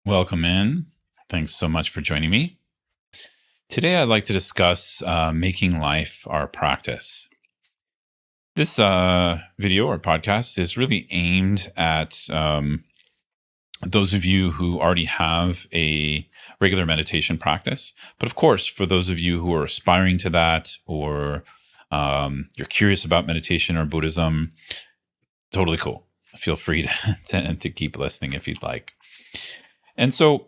Welcome in. Thanks so much for joining me. Today, I'd like to discuss making life our practice. This video or podcast is really aimed at those of you who already have a regular meditation practice. But of course, for those of you who are aspiring to that, or you're curious about meditation or Buddhism, totally cool. Feel free to keep listening if you'd like. And so,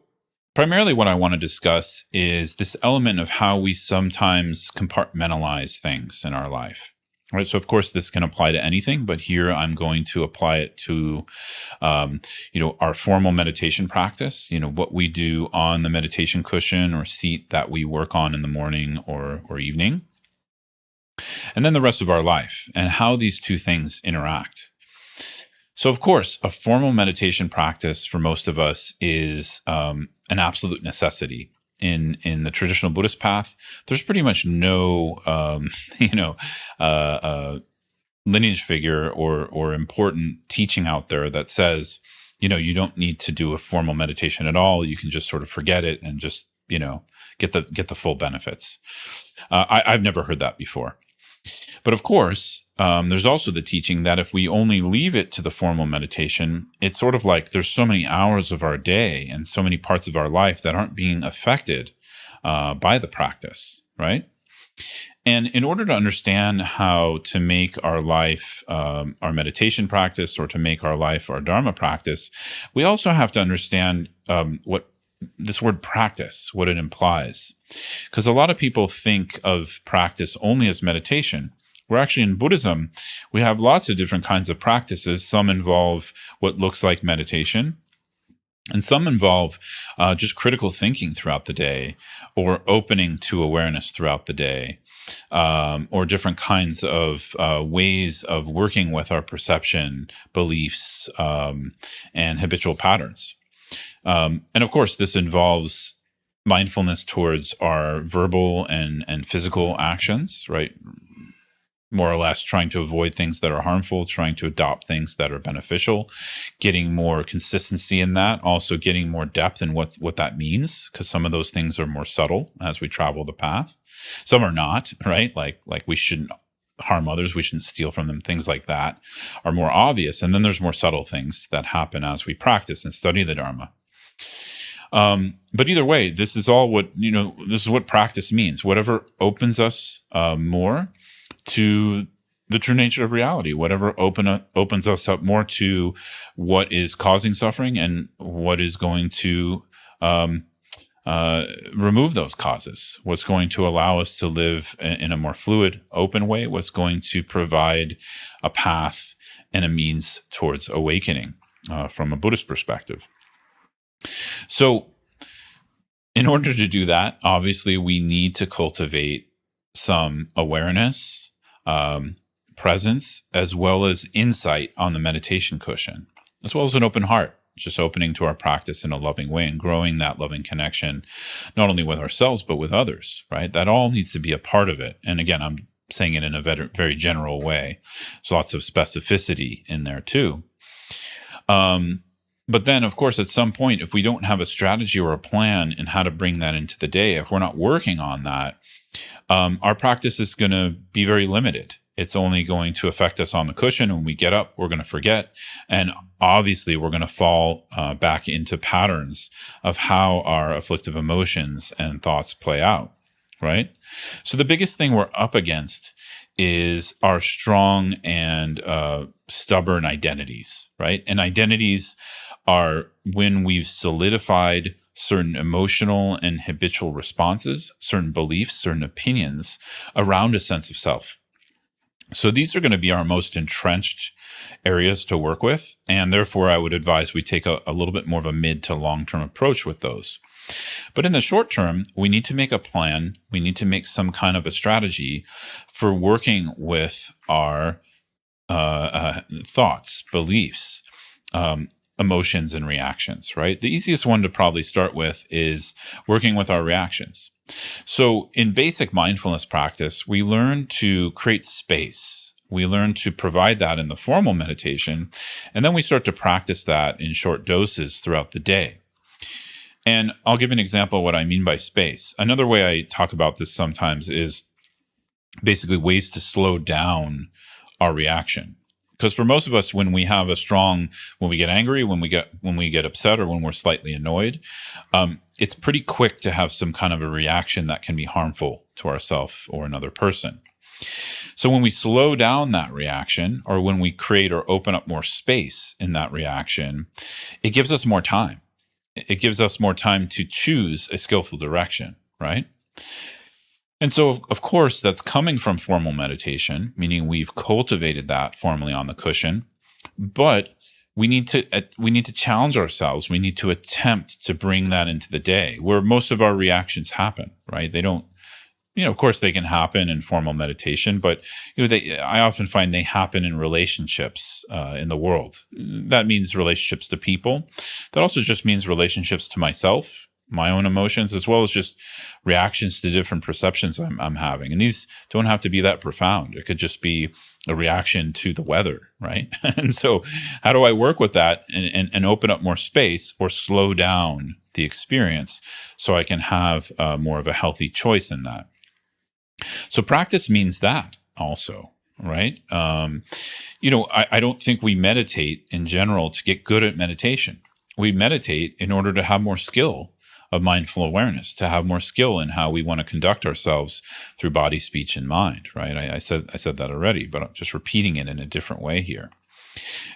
primarily, what I want to discuss is this element of how we sometimes compartmentalize things in our life. Right. So, of course, this can apply to anything, but here I'm going to apply it to, our formal meditation practice. What we do on the meditation cushion or seat that we work on in the morning or evening, and then the rest of our life, and how these two things interact. So, of course, a formal meditation practice for most of us is an absolute necessity. In the traditional Buddhist path, there's pretty much no, lineage figure or important teaching out there that says, you don't need to do a formal meditation at all. You can just sort of forget it and just, get the full benefits. I've never heard that before. But of course, there's also the teaching that if we only leave it to the formal meditation, it's sort of like there's so many hours of our day and so many parts of our life that aren't being affected by the practice, right? And in order to understand how to make our life our meditation practice, or to make our life our Dharma practice, we also have to understand what this word practice, what it implies. Because a lot of people think of practice only as meditation. We're actually, in Buddhism, we have lots of different kinds of practices. Some involve what looks like meditation, and some involve just critical thinking throughout the day, or opening to awareness throughout the day, or different kinds of ways of working with our perception, beliefs, and habitual patterns. And of course, this involves mindfulness towards our verbal and physical actions, right? More or less trying to avoid things that are harmful, trying to adopt things that are beneficial, getting more consistency in that, also getting more depth in what that means, because some of those things are more subtle as we travel the path. Some are not, right? Like we shouldn't harm others, we shouldn't steal from them, things like that are more obvious. And then there's more subtle things that happen as we practice and study the Dharma. But either way, this is all this is what practice means. Whatever opens us more to the true nature of reality, whatever opens us up more to what is causing suffering and what is going to remove those causes, what's going to allow us to live in a more fluid, open way, what's going to provide a path and a means towards awakening from a Buddhist perspective. So in order to do that, obviously, we need to cultivate some awareness, presence, as well as insight on the meditation cushion, as well as an open heart, just opening to our practice in a loving way and growing that loving connection, not only with ourselves, but with others, right? That all needs to be a part of it. And again, I'm saying it in a very general way. There's lots of specificity in there too. But then, of course, at some point, if we don't have a strategy or a plan in how to bring that into the day, if we're not working on that, our practice is going to be very limited. It's only going to affect us on the cushion. When we get up, we're going to forget. And obviously, we're going to fall back into patterns of how our afflictive emotions and thoughts play out, right? So the biggest thing we're up against is our strong and stubborn identities, right? And identities are when we've solidified certain emotional and habitual responses, certain beliefs, certain opinions around a sense of self. So these are going to be our most entrenched areas to work with. And therefore, I would advise we take a little bit more of a mid to long-term approach with those. But in the short term, we need to make a plan. We need to make some kind of a strategy for working with our thoughts, beliefs, emotions, and reactions, right? The easiest one to probably start with is working with our reactions. So in basic mindfulness practice, we learn to create space. We learn to provide that in the formal meditation, and then we start to practice that in short doses throughout the day. And I'll give an example of what I mean by space. Another way I talk about this sometimes is basically ways to slow down our reaction. Because for most of us, when we get angry, when we get upset, or when we're slightly annoyed, it's pretty quick to have some kind of a reaction that can be harmful to ourselves or another person. So when we slow down that reaction, or when we create or open up more space in that reaction, it gives us more time. It gives us more time to choose a skillful direction, right? And so, of course, that's coming from formal meditation, meaning we've cultivated that formally on the cushion. But we need to challenge ourselves. We need to attempt to bring that into the day, where most of our reactions happen, right? They don't, of course, they can happen in formal meditation, but I often find they happen in relationships in the world. That means relationships to people. That also just means relationships to myself, my own emotions, as well as just reactions to different perceptions I'm having. And these don't have to be that profound. It could just be a reaction to the weather, right? And so how do I work with that and open up more space, or slow down the experience so I can have more of a healthy choice in that? So practice means that also, right? I don't think we meditate in general to get good at meditation. We meditate in order to have more skill of mindful awareness, to have more skill in how we want to conduct ourselves through body, speech, and mind, right? I said that already, but I'm just repeating it in a different way here.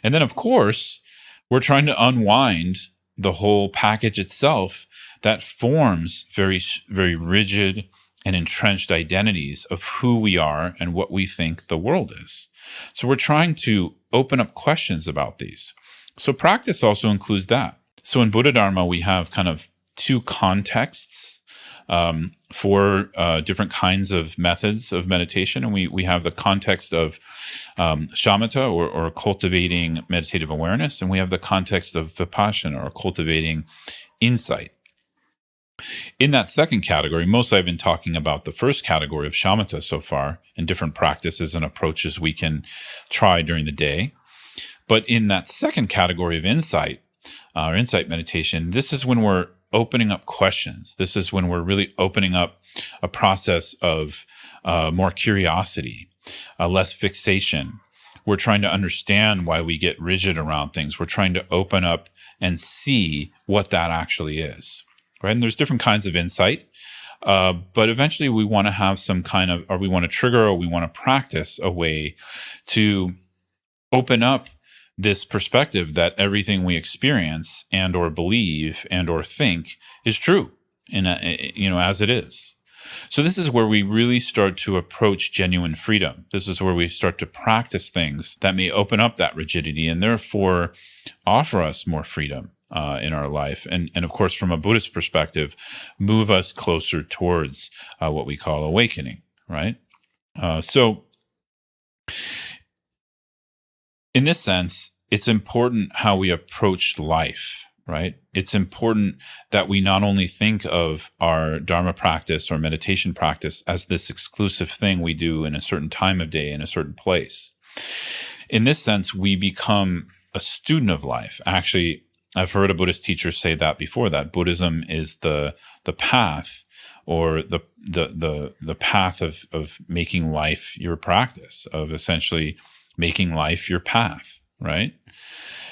And then, of course, we're trying to unwind the whole package itself that forms very, very rigid and entrenched identities of who we are and what we think the world is. So we're trying to open up questions about these. So practice also includes that. So in Buddha Dharma, we have kind of two contexts for different kinds of methods of meditation. And we have the context of shamatha, or cultivating meditative awareness. And we have the context of vipassana, or cultivating insight. In that second category, mostly I've been talking about the first category of shamatha so far, and different practices and approaches we can try during the day. But in that second category of insight, or insight meditation, this is when we're opening up questions. This is when we're really opening up a process of more curiosity, less fixation. We're trying to understand why we get rigid around things. We're trying to open up and see what that actually is, right? And there's different kinds of insight, but eventually we want to have some kind of, or we want to trigger, or we want to practice a way to open up this perspective that everything we experience and or believe and or think is true, as it is. So this is where we really start to approach genuine freedom. This is where we start to practice things that may open up that rigidity and therefore offer us more freedom in our life. And of course, from a Buddhist perspective, move us closer towards what we call awakening, right? So in this sense, it's important how we approach life, right? It's important that we not only think of our Dharma practice or meditation practice as this exclusive thing we do in a certain time of day in a certain place. In this sense, we become a student of life. Actually, I've heard a Buddhist teacher say that before, that Buddhism is the path, or the path of making life your practice, of essentially making life your path, right?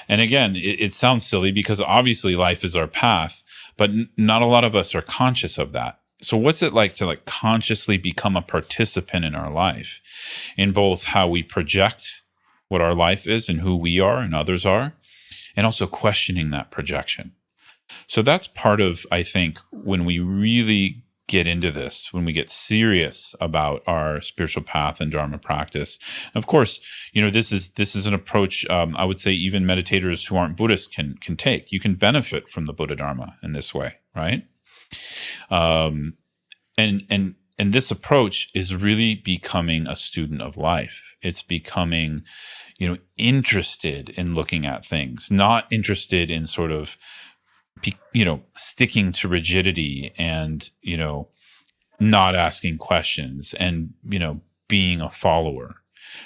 And again, it sounds silly because obviously life is our path, but not a lot of us are conscious of that. So what's it like to consciously become a participant in our life, in both how we project what our life is and who we are and others are, and also questioning that projection? So that's part of, I think, when we really get into this, when we get serious about our spiritual path and Dharma practice. And of course, this is an approach I would say even meditators who aren't Buddhist can take. You can benefit from the Buddha Dharma in this way, right? And this approach is really becoming a student of life. It's becoming, interested in looking at things, not interested in sort of sticking to rigidity and, not asking questions and, being a follower.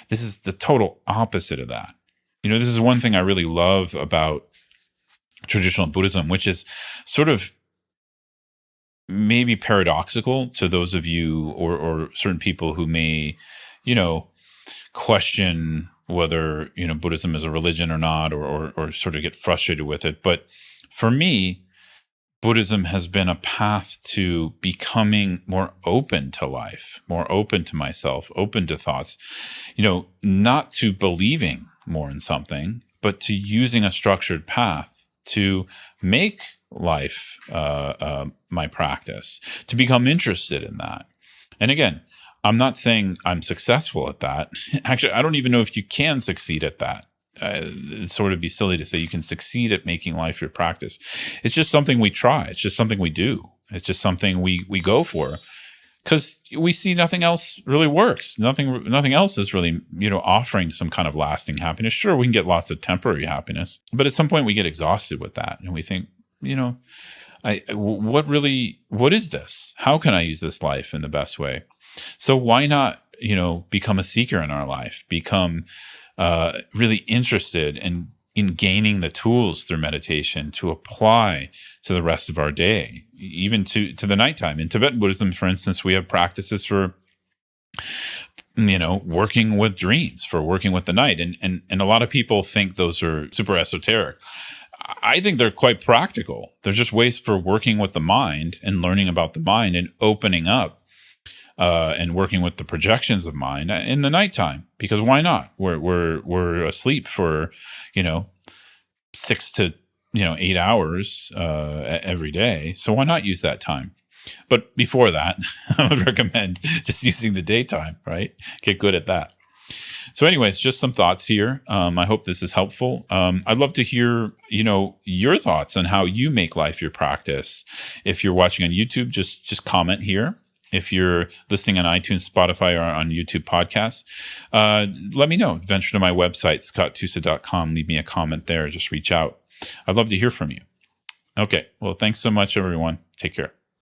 This is the total opposite of that. This is one thing I really love about traditional Buddhism, which is sort of maybe paradoxical to those of you or certain people who may, you know, question whether, you know, Buddhism is a religion or not, or sort of get frustrated with it. But for me, Buddhism has been a path to becoming more open to life, more open to myself, open to thoughts, you know, not to believing more in something, but to using a structured path to make life my practice, to become interested in that. And again, I'm not saying I'm successful at that. Actually, I don't even know if you can succeed at that. It'd sort of be silly to say you can succeed at making life your practice. It's just something we try. It's just something we do. It's just something we go for because we see nothing else really works. Nothing else is really, you know, offering some kind of lasting happiness. Sure, we can get lots of temporary happiness, but at some point we get exhausted with that, and we think, you know, what is this? How can I use this life in the best way? So why not, you know, become a seeker in our life, become really interested in gaining the tools through meditation to apply to the rest of our day, even to the nighttime. In Tibetan Buddhism, for instance, we have practices for, you know, working with dreams, for working with the night. And a lot of people think those are super esoteric. I think they're quite practical. They're just ways for working with the mind and learning about the mind and opening up and working with the projections of mind in the nighttime. Because why not? We're asleep for, you know, 6 to 8 hours every day. So why not use that time? But before that, I would recommend just using the daytime. Right? Get good at that. So anyways, just some thoughts here. I hope this is helpful. I'd love to hear, you know, your thoughts on how you make life your practice. If you're watching on YouTube, just comment here. If you're listening on iTunes, Spotify, or on YouTube podcasts, let me know. Venture to my website, scotttusa.com. Leave me a comment there. Just reach out. I'd love to hear from you. Okay. Well, thanks so much, everyone. Take care.